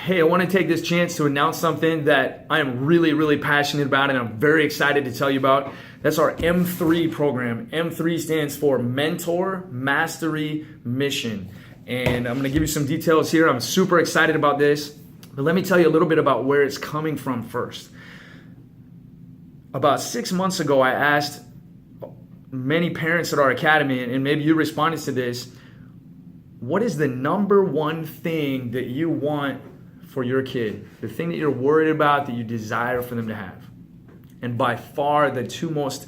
Hey, I want to take this chance to announce something that I am really, really passionate about and I'm very excited to tell you about. That's our M3 program. M3 stands for Mentor, Mastery, Mission. And I'm going to give you some details here. I'm super excited about this. But let me tell you a little bit about where it's coming from first. About 6 months ago, I asked many parents at our academy, and maybe you responded to this, what is the number one thing that you want for your kid? The thing that you're worried about, that you desire for them to have? And by far, the two most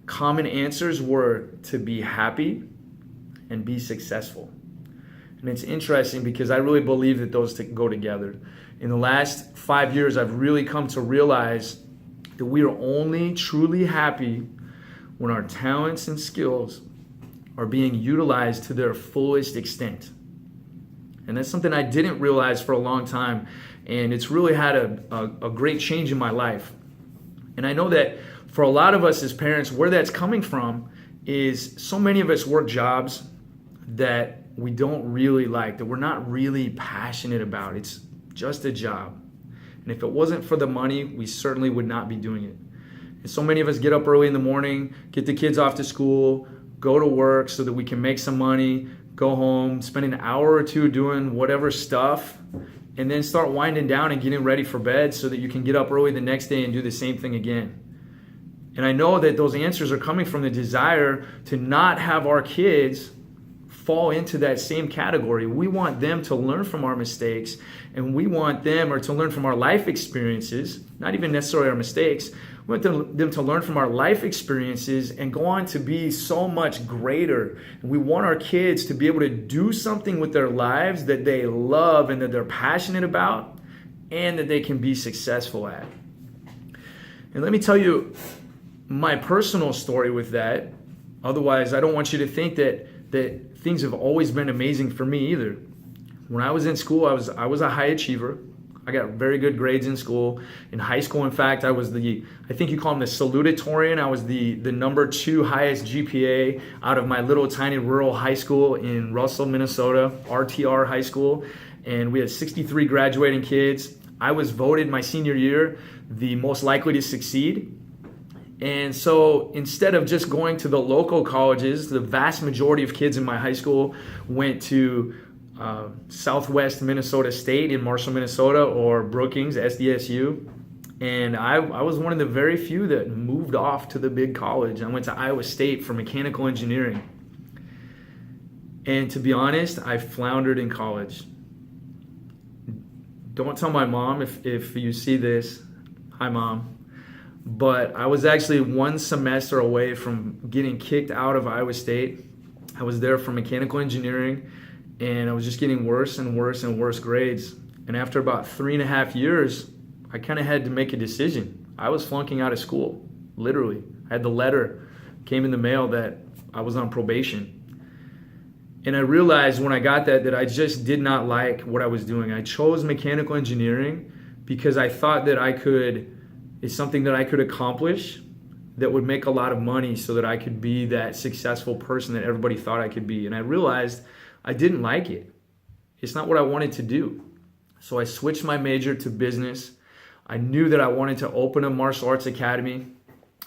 common answers were to be happy and be successful. And it's interesting because I really believe that those go together. In the last 5 years, I've really come to realize that we are only truly happy when our talents and skills are being utilized to their fullest extent. And that's something I didn't realize for a long time. And it's really had a great change in my life. And I know that for a lot of us as parents, where that's coming from is so many of us work jobs that we don't really like, that we're not really passionate about. It's just a job. And if it wasn't for the money, we certainly would not be doing it. And so many of us get up early in the morning, get the kids off to school, go to work so that we can make some money, go home, spend an hour or two doing whatever stuff, and then start winding down and getting ready for bed so that you can get up early the next day and do the same thing again. And I know that those answers are coming from the desire to not have our kids fall into that same category. We want them to learn from our mistakes, and we want them to learn from our life experiences, not even necessarily our mistakes. We want them to learn from our life experiences and go on to be so much greater. And we want our kids to be able to do something with their lives that they love and that they're passionate about and that they can be successful at. And let me tell you my personal story with that. Otherwise, I don't want you to think that things have always been amazing for me either. When I was in school, I was a high achiever. I got very good grades in school. In high school, in fact, I was I think you call him the salutatorian. I was the number 2 highest GPA out of my little tiny rural high school in Russell, Minnesota, RTR High School. And we had 63 graduating kids. I was voted my senior year the most likely to succeed. And so instead of just going to the local colleges, the vast majority of kids in my high school went to Southwest Minnesota State in Marshall, Minnesota, or Brookings, SDSU. And I was one of the very few that moved off to the big college. I went to Iowa State for mechanical engineering. And to be honest, I floundered in college. Don't tell my mom if you see this. Hi, Mom. But I was actually one semester away from getting kicked out of Iowa State. I was there for mechanical engineering, and I was just getting worse and worse and worse grades. And after about 3.5 years, I kind of had to make a decision. I was flunking out of school, literally. I had the letter, came in the mail that I was on probation. And I realized when I got that I just did not like what I was doing. I chose mechanical engineering because I thought that it's something that I could accomplish that would make a lot of money so that I could be that successful person that everybody thought I could be. And I realized I didn't like it. It's not what I wanted to do. So I switched my major to business. I knew that I wanted to open a martial arts academy,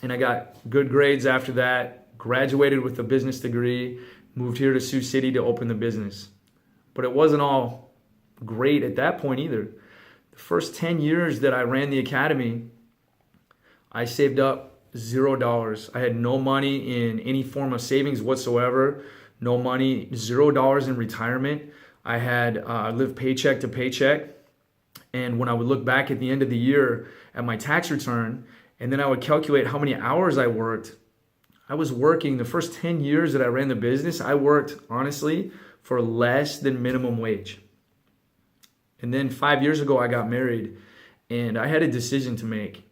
and I got good grades after that, graduated with a business degree, moved here to Sioux City to open the business. But it wasn't all great at that point either. The first 10 years that I ran the academy, I saved up $0. I had no money in any form of savings whatsoever. No money, $0 in retirement. I lived paycheck to paycheck. And when I would look back at the end of the year at my tax return, and then I would calculate how many hours I worked, I was working the first 10 years that I ran the business, I worked, honestly, for less than minimum wage. And then 5 years ago, I got married, and I had a decision to make.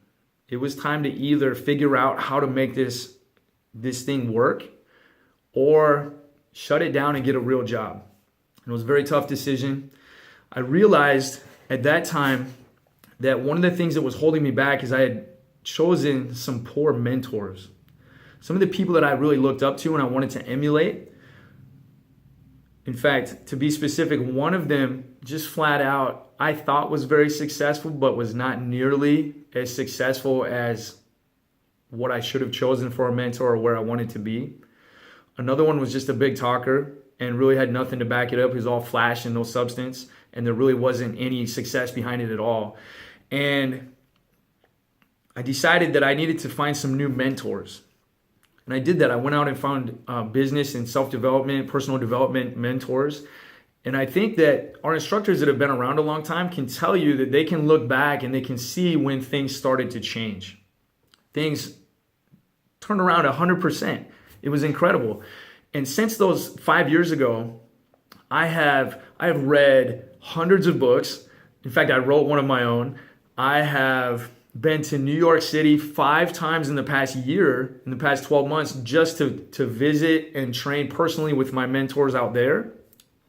It was time to either figure out how to make this thing work or shut it down and get a real job. It was a very tough decision. I realized at that time that one of the things that was holding me back is I had chosen some poor mentors. Some of the people that I really looked up to and I wanted to emulate. In fact, to be specific, one of them just flat out, I thought was very successful, but was not nearly as successful as what I should have chosen for a mentor or where I wanted to be. Another one was just a big talker and really had nothing to back it up. It was all flash and no substance, and there really wasn't any success behind it at all. And I decided that I needed to find some new mentors. And I did that. I went out and found business and self-development, personal development mentors. And I think that our instructors that have been around a long time can tell you that they can look back and they can see when things started to change. Things turned around 100%. It was incredible. And since those 5 years ago, I have read hundreds of books. In fact, I wrote one of my own. I have been to New York City 5 times in the past year, in the past 12 months, just to visit and train personally with my mentors out there,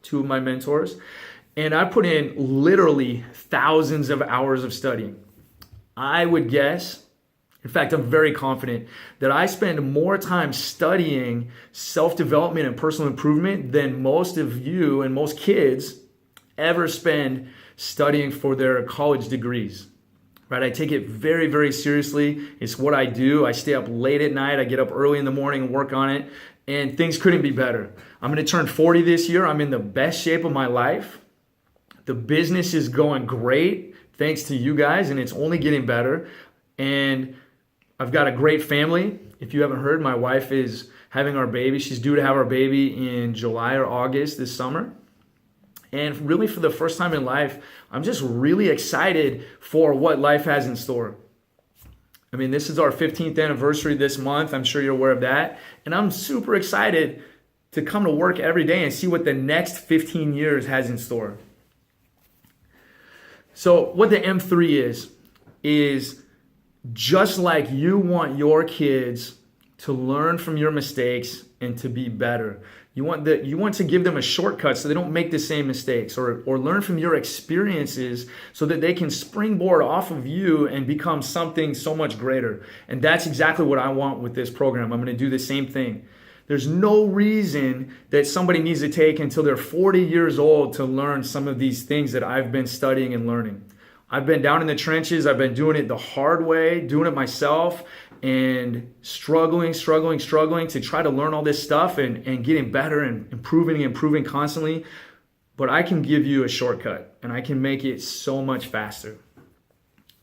2 of my mentors. And I put in literally thousands of hours of studying. I would guess, in fact, I'm very confident that I spend more time studying self-development and personal improvement than most of you and most kids ever spend studying for their college degrees. Right? I take it very, very seriously. It's what I do. I stay up late at night. I get up early in the morning and work on it. And things couldn't be better. I'm going to turn 40 this year. I'm in the best shape of my life. The business is going great thanks to you guys, and it's only getting better. And I've got a great family. If you haven't heard, my wife is having our baby. She's due to have our baby in July or August this summer. And really, for the first time in life, I'm just really excited for what life has in store. I mean, this is our 15th anniversary this month. I'm sure you're aware of that. And I'm super excited to come to work every day and see what the next 15 years has in store. So what the M3 is just like you want your kids to learn from your mistakes and to be better. You want to give them a shortcut so they don't make the same mistakes, or learn from your experiences so that they can springboard off of you and become something so much greater. And that's exactly what I want with this program. I'm going to do the same thing. There's no reason that somebody needs to take until they're 40 years old to learn some of these things that I've been studying and learning. I've been down in the trenches. I've been doing it the hard way, doing it myself, and struggling to try to learn all this stuff and getting better and improving constantly. But I can give you a shortcut, and I can make it so much faster.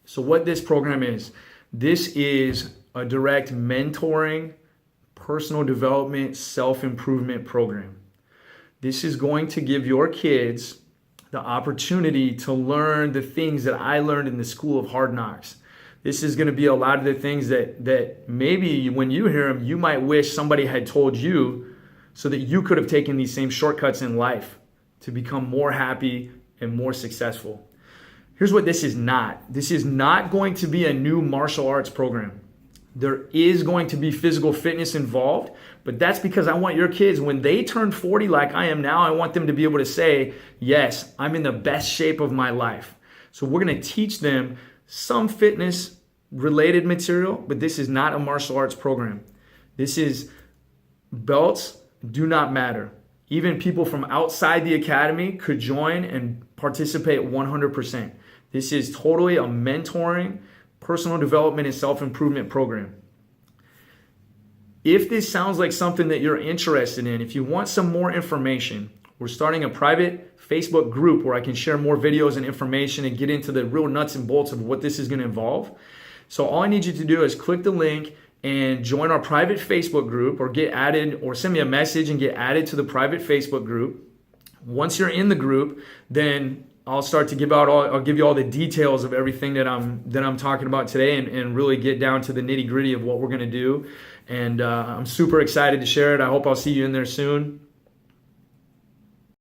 So what this program is, this is a direct mentoring, personal development, self-improvement program. This is going to give your kids the opportunity to learn the things that I learned in the School of Hard Knocks. This is going to be a lot of the things that maybe when you hear them, you might wish somebody had told you so that you could have taken these same shortcuts in life to become more happy and more successful. Here's what this is not. This is not going to be a new martial arts program. There is going to be physical fitness involved, but that's because I want your kids, when they turn 40 like I am now, I want them to be able to say, yes, I'm in the best shape of my life. So we're going to teach them some fitness related material, but this is not a martial arts program. This is belts do not matter. Even people from outside the academy could join and participate 100%. This is totally a mentoring, personal development, and self-improvement program. If this sounds like something that you're interested in, if you want some more information, we're starting a private Facebook group where I can share more videos and information and get into the real nuts and bolts of what this is going to involve. So all I need you to do is click the link and join our private Facebook group, or get added, or send me a message and get added to the private Facebook group. Once you're in the group, then I'll start to I'll give you all the details of everything that I'm talking about today, and really get down to the nitty gritty of what we're going to do. And I'm super excited to share it. I hope I'll see you in there soon.